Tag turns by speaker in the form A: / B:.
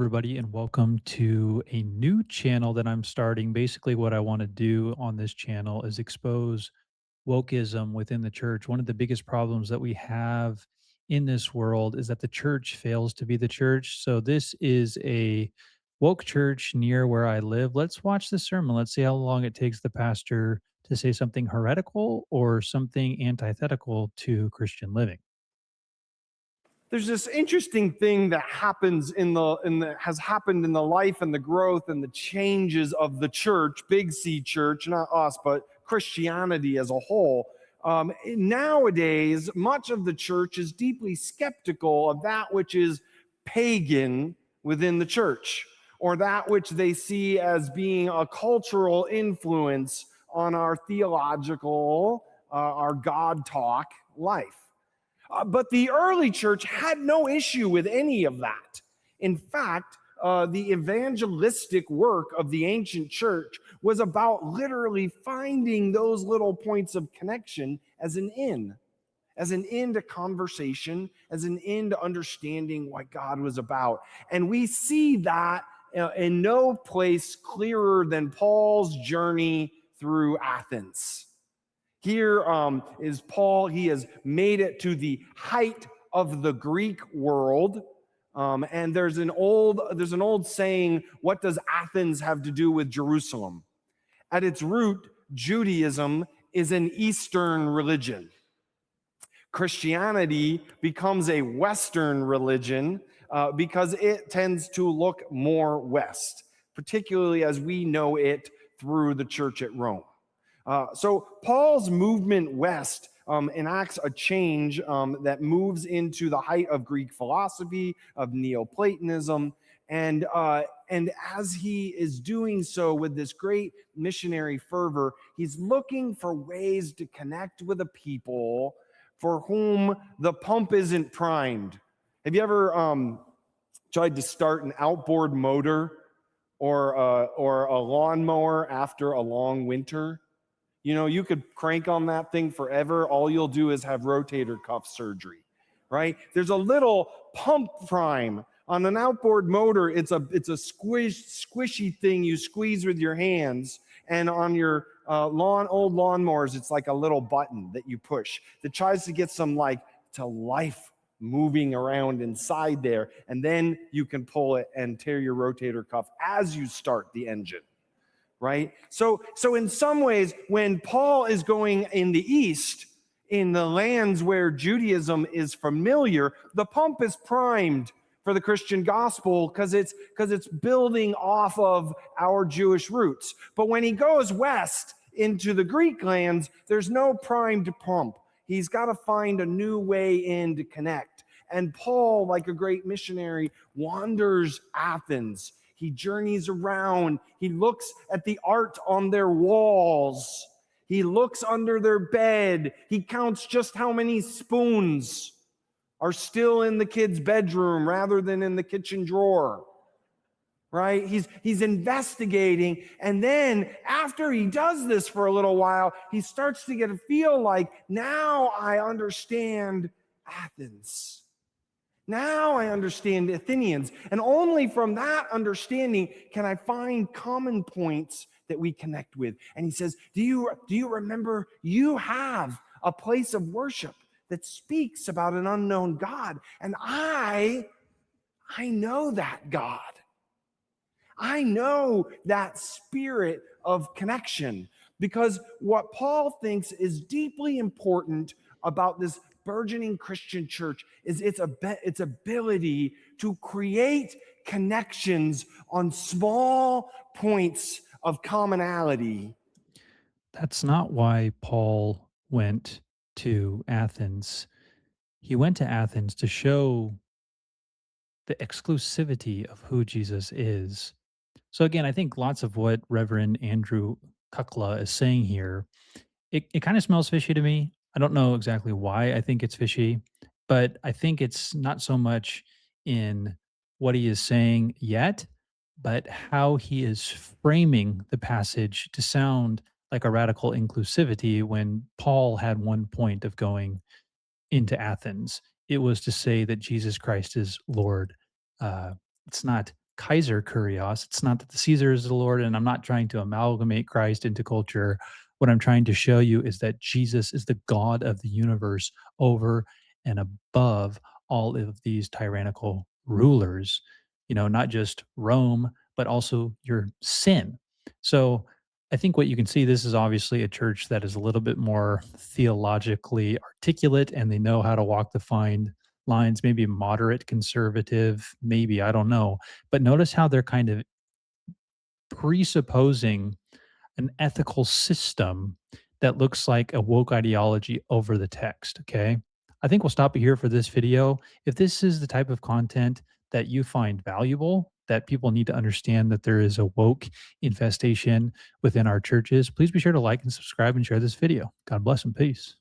A: everybody, and welcome to a new channel that I'm starting. Basically, what I want to do on this channel is expose wokeism within the church. One of the biggest problems that we have in this world is that the church fails to be the church. So, this is a woke church near where I live. Let's watch the sermon. Let's see how long it takes the pastor to say something heretical or something antithetical to Christian living.
B: There's this interesting thing that happens has happened in the life and the growth and the changes of the church, Big C church, not us, but Christianity as a whole. Nowadays, much of the church is deeply skeptical of that which is pagan within the church, or that which they see as being a cultural influence on our theological, our God talk life. But the early church had no issue with any of that. In fact, the evangelistic work of the ancient church was about literally finding those little points of connection as an in to conversation, as an in to understanding what God was about. And we see that in no place clearer than Paul's journey through Athens. Here is Paul. He has made it to the height of the Greek world. And there's an old saying, what does Athens have to do with Jerusalem? At its root, Judaism is an Eastern religion. Christianity becomes a Western religion because it tends to look more West, particularly as we know it through the church at Rome. So Paul's movement west enacts a change that moves into the height of Greek philosophy, of Neoplatonism, and as he is doing so with this great missionary fervor, he's looking for ways to connect with a people for whom the pump isn't primed. Have you ever tried to start an outboard motor or a lawnmower after a long winter? You know, you could crank on that thing forever. All you'll do is have rotator cuff surgery, right? There's a little pump prime on an outboard motor. It's a squishy thing you squeeze with your hands. And on your old lawnmowers, it's like a little button that you push that tries to get some to life moving around inside there. And then you can pull it and tear your rotator cuff as you start the engine. Right? So in some ways, when Paul is going in the East, in the lands where Judaism is familiar, the pump is primed for the Christian gospel because it's building off of our Jewish roots. But when he goes west into the Greek lands, there's no primed pump. He's got to find a new way in to connect. And Paul, like a great missionary, wanders Athens. He journeys around. He looks at the art on their walls. He looks under their bed. He counts just how many spoons are still in the kid's bedroom rather than in the kitchen drawer. Right? He's investigating. And then after he does this for a little while, he starts to get a feel like, now I understand Athens. Now I understand Athenians. And only from that understanding can I find common points that we connect with. And he says, do you remember you have a place of worship that speaks about an unknown God? And I know that God. I know that spirit of connection, because what Paul thinks is deeply important about this burgeoning Christian church is its ability to create connections on small points of commonality.
A: That's not why Paul went to Athens. He went to Athens to show the exclusivity of who Jesus is. So again, I think lots of what Reverend Andrew Kukla is saying here, it kind of smells fishy to me. I don't know exactly why I think it's fishy, but I think it's not so much in what he is saying yet, but how he is framing the passage to sound like a radical inclusivity when Paul had one point of going into Athens. It was to say that Jesus Christ is Lord. It's not Kaiser Kurios. It's not that the Caesar is the Lord, and I'm not trying to amalgamate Christ into culture. What I'm trying to show you is that Jesus is the God of the universe over and above all of these tyrannical rulers, not just Rome, but also your sin. So I think what you can see, this is obviously a church that is a little bit more theologically articulate and they know how to walk the fine lines, maybe moderate conservative, maybe, I don't know. But notice how they're kind of presupposing an ethical system that looks like a woke ideology over the text. Okay. I think we'll stop it here for this video. If this is the type of content that you find valuable, that people need to understand that there is a woke infestation within our churches, please be sure to like and subscribe and share this video. God bless and peace.